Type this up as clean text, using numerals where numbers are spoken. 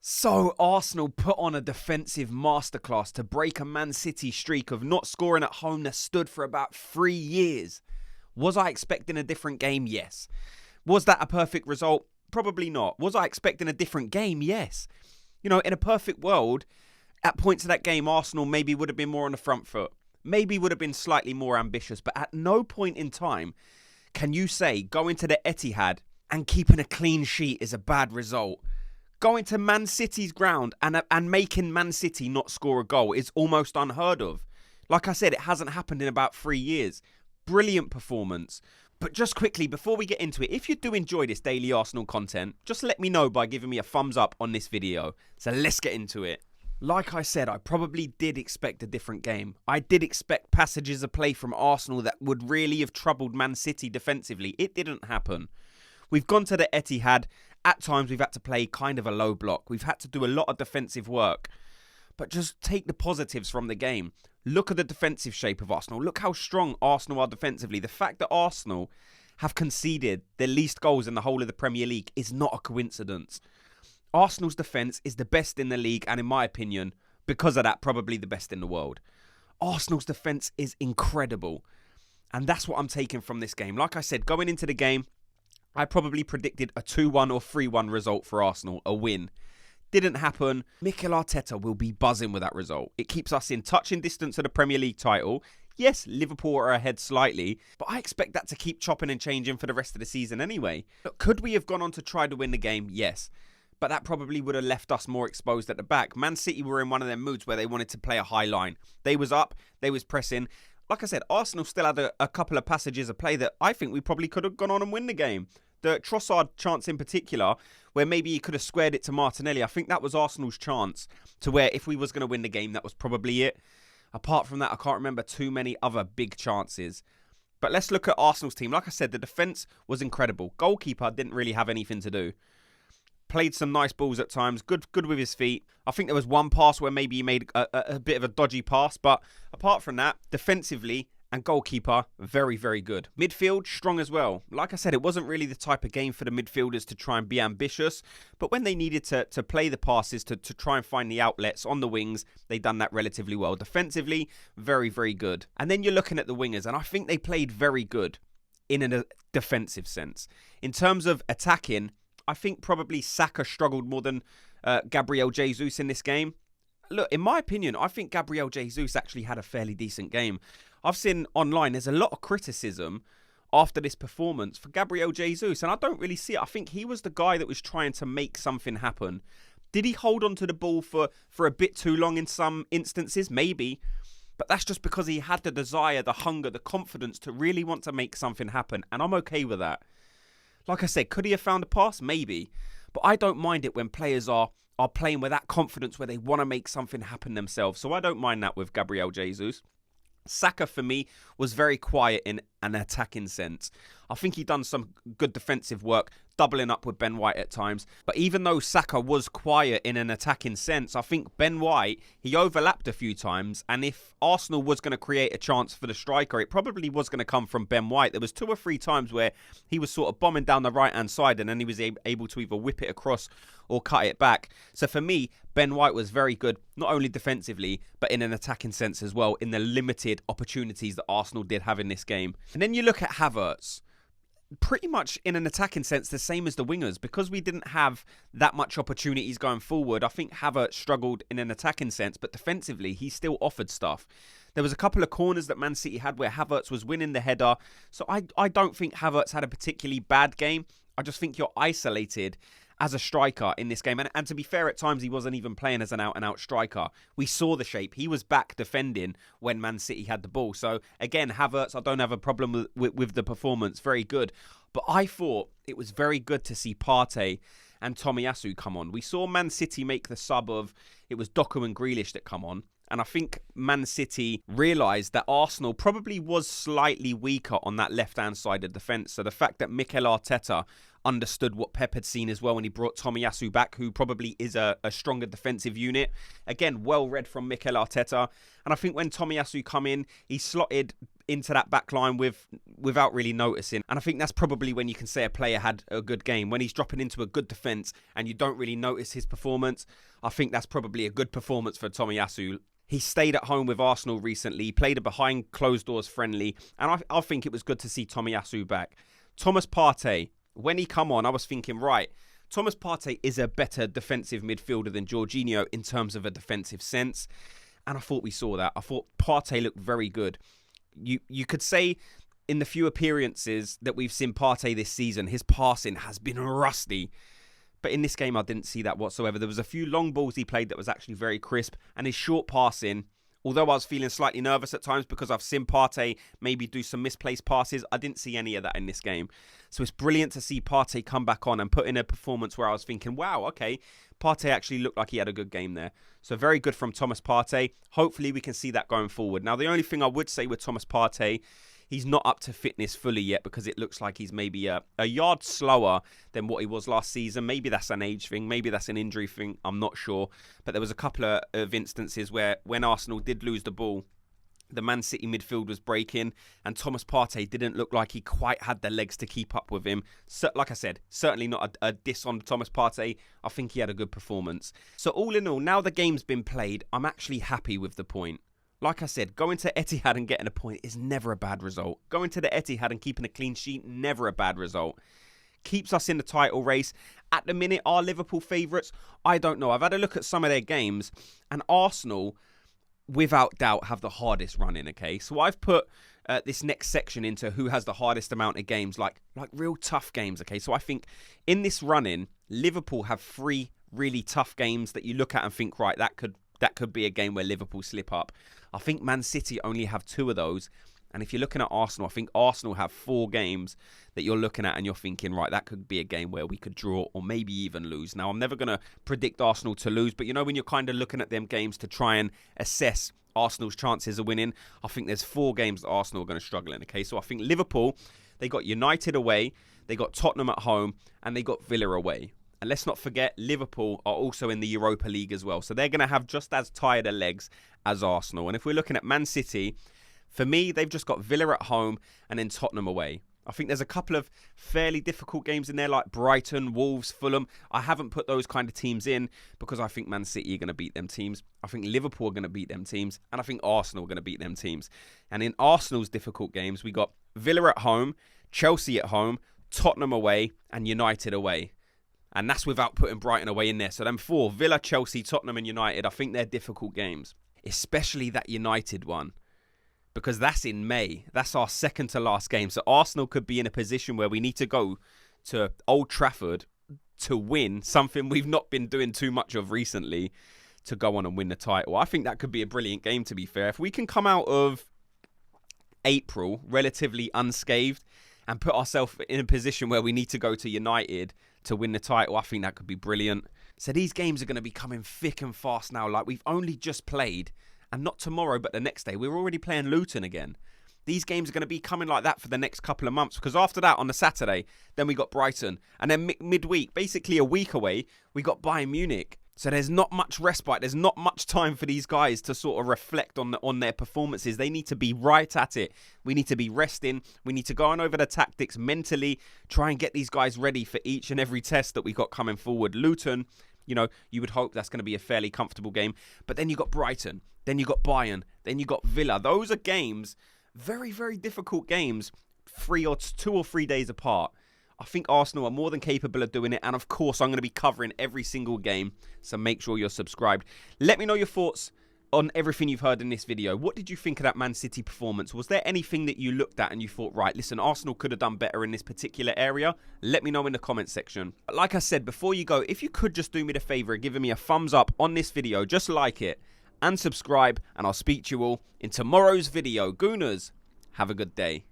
So Arsenal put on a defensive masterclass to break a Man City streak of not scoring at home that stood for about 3 years. Was I expecting a different game? Yes. Was that a perfect result? Probably not. Was I expecting a different game? Yes. You know, in a perfect world, at points of that game, Arsenal maybe would have been more on the front foot. Maybe would have been slightly more ambitious. But at no point in time can you say going to the Etihad and keeping a clean sheet is a bad result. Going to Man City's ground and making Man City not score a goal is almost unheard of. Like I said, it hasn't happened in about 3 years. Brilliant performance. But just quickly, before we get into it, if you do enjoy this daily Arsenal content, just let me know by giving me a thumbs up on this video. So let's get into it. Like I said, I probably did expect a different game. I did expect passages of play from Arsenal that would really have troubled Man City defensively. It didn't happen. We've gone to the Etihad. At times, we've had to play kind of a low block. We've had to do a lot of defensive work. But just take the positives from the game. Look at the defensive shape of Arsenal. Look how strong Arsenal are defensively. The fact that Arsenal have conceded their least goals in the whole of the Premier League is not a coincidence. Arsenal's defence is the best in the league, and in my opinion, because of that, probably the best in the world. Arsenal's defence is incredible. And that's what I'm taking from this game. Like I said, going into the game, I probably predicted a 2-1 or 3-1 result for Arsenal, a win. Didn't happen. Mikel Arteta will be buzzing with that result. It keeps us in touching distance of the Premier League title. Yes, Liverpool are ahead slightly, but I expect that to keep chopping and changing for the rest of the season anyway. Look, could we have gone on to try to win the game? Yes. But that probably would have left us more exposed at the back. Man City were in one of their moods where they wanted to play a high line. They was up, they was pressing. Like I said, Arsenal still had a couple of passages of play that I think we probably could have gone on and win the game. The Trossard chance in particular, where maybe he could have squared it to Martinelli. I think that was Arsenal's chance to where if we was going to win the game, that was probably it. Apart from that, I can't remember too many other big chances. But let's look at Arsenal's team. Like I said, the defence was incredible. Goalkeeper didn't really have anything to do. Played some nice balls at times. Good with his feet. I think there was one pass where maybe he made a bit of a dodgy pass. But apart from that, defensively and goalkeeper, very, very good. Midfield, strong as well. Like I said, it wasn't really the type of game for the midfielders to try and be ambitious. But when they needed to play the passes, to try and find the outlets on the wings, they done that relatively well. Defensively, very, very good. And then you're looking at the wingers, and I think they played very good in a defensive sense. In terms of attacking, I think probably Saka struggled more than Gabriel Jesus in this game. Look, in my opinion, I think Gabriel Jesus actually had a fairly decent game. I've seen online, there's a lot of criticism after this performance for Gabriel Jesus, and I don't really see it. I think he was the guy that was trying to make something happen. Did he hold on to the ball for a bit too long in some instances? Maybe. But that's just because he had the desire, the hunger, the confidence to really want to make something happen, and I'm okay with that. Like I said, could he have found a pass? Maybe. But I don't mind it when players are playing with that confidence where they want to make something happen themselves. So I don't mind that with Gabriel Jesus. Saka, for me, was very quiet in an attacking sense. I think he done some good defensive work, doubling up with Ben White at times. But even though Saka was quiet in an attacking sense, I think Ben White, he overlapped a few times. And if Arsenal was going to create a chance for the striker, it probably was going to come from Ben White. There was 2 or 3 times where he was sort of bombing down the right-hand side and then he was able to either whip it across or cut it back. So for me, Ben White was very good, not only defensively, but in an attacking sense as well, in the limited opportunities that Arsenal did have in this game. And then you look at Havertz. Pretty much in an attacking sense, the same as the wingers. Because we didn't have that much opportunities going forward, I think Havertz struggled in an attacking sense, but defensively, he still offered stuff. There was a couple of corners that Man City had where Havertz was winning the header. So I don't think Havertz had a particularly bad game. I just think you're isolated as a striker in this game. And to be fair, at times he wasn't even playing as an out-and-out striker. We saw the shape. He was back defending when Man City had the ball. So again, Havertz, I don't have a problem with the performance. Very good. But I thought it was very good to see Partey and Tomiyasu come on. We saw Man City make the sub of, it was Doku and Grealish that come on. And I think Man City realised that Arsenal probably was slightly weaker on that left-hand side of defence. So the fact that Mikel Arteta understood what Pep had seen as well when he brought Tomiyasu back, who probably is a stronger defensive unit. Again, well read from Mikel Arteta. And I think when Tomiyasu come in, he slotted into that back line without really noticing. And I think that's probably when you can say a player had a good game. When he's dropping into a good defence and you don't really notice his performance, I think that's probably a good performance for Tomiyasu. He stayed at home with Arsenal recently, played a behind closed doors friendly, and I think it was good to see Tomiyasu back. Thomas Partey, when he come on, I was thinking, right, Thomas Partey is a better defensive midfielder than Jorginho in terms of a defensive sense. And I thought we saw that. I thought Partey looked very good. You could say in the few appearances that we've seen Partey this season, his passing has been rusty. But in this game, I didn't see that whatsoever. There was a few long balls he played that was actually very crisp. And his short passing, although I was feeling slightly nervous at times because I've seen Partey maybe do some misplaced passes, I didn't see any of that in this game. So it's brilliant to see Partey come back on and put in a performance where I was thinking, wow, okay, Partey actually looked like he had a good game there. So very good from Thomas Partey. Hopefully we can see that going forward. Now, the only thing I would say with Thomas Partey, he's not up to fitness fully yet because it looks like he's maybe a yard slower than what he was last season. Maybe that's an age thing. Maybe that's an injury thing. I'm not sure. But there was a couple of instances where when Arsenal did lose the ball, the Man City midfield was breaking and Thomas Partey didn't look like he quite had the legs to keep up with him. So, like I said, certainly not a diss on Thomas Partey. I think he had a good performance. So all in all, now the game's been played, I'm actually happy with the point. Like I said, going to Etihad and getting a point is never a bad result. Going to the Etihad and keeping a clean sheet, never a bad result. Keeps us in the title race. At the minute, are Liverpool favourites? I don't know. I've had a look at some of their games and Arsenal, without doubt, have the hardest run in, okay? So I've put this next section into who has the hardest amount of games, like real tough games, okay? So I think in this run-in, Liverpool have 3 really tough games that you look at and think, right, that could be a game where Liverpool slip up. I think Man City only have 2 of those. And if you're looking at Arsenal, I think Arsenal have 4 games that you're looking at and you're thinking, right, that could be a game where we could draw or maybe even lose. Now, I'm never going to predict Arsenal to lose, but you know when you're kind of looking at them games to try and assess Arsenal's chances of winning, I think there's 4 games that Arsenal are going to struggle in, okay? So I think Liverpool, they got United away, they got Tottenham at home, and they got Villa away. And let's not forget, Liverpool are also in the Europa League as well. So they're going to have just as tired of legs as Arsenal. And if we're looking at Man City, for me, they've just got Villa at home and then Tottenham away. I think there's a couple of fairly difficult games in there like Brighton, Wolves, Fulham. I haven't put those kind of teams in because I think Man City are going to beat them teams. I think Liverpool are going to beat them teams. And I think Arsenal are going to beat them teams. And in Arsenal's difficult games, we got Villa at home, Chelsea at home, Tottenham away and United away. And that's without putting Brighton away in there. So them 4, Villa, Chelsea, Tottenham and United, I think they're difficult games. Especially that United one. Because that's in May. That's our second to last game. So Arsenal could be in a position where we need to go to Old Trafford to win, something we've not been doing too much of recently, to go on and win the title. I think that could be a brilliant game, to be fair. If we can come out of April relatively unscathed and put ourselves in a position where we need to go to United to win the title, I think that could be brilliant. So these games are going to be coming thick and fast now. Like we've only just played. And not tomorrow, but the next day. We're already playing Luton again. These games are going to be coming like that for the next couple of months. Because after that, on the Saturday, then we got Brighton. And then midweek, basically a week away, we got Bayern Munich. So there's not much respite. There's not much time for these guys to sort of reflect on their performances. They need to be right at it. We need to be resting. We need to go on over the tactics mentally. Try and get these guys ready for each and every test that we got coming forward. Luton, you know, you would hope that's going to be a fairly comfortable game. But then you got Brighton. Then you got Bayern. Then you got Villa. Those are games, very, very difficult games, 2 or 3 days apart. I think Arsenal are more than capable of doing it. And of course, I'm going to be covering every single game. So make sure you're subscribed. Let me know your thoughts on everything you've heard in this video. What did you think of that Man City performance? Was there anything that you looked at and you thought, right, listen, Arsenal could have done better in this particular area? Let me know in the comment section. Like I said, before you go, if you could just do me the favor of giving me a thumbs up on this video, just like it, and subscribe, and I'll speak to you all in tomorrow's video. Gooners, have a good day.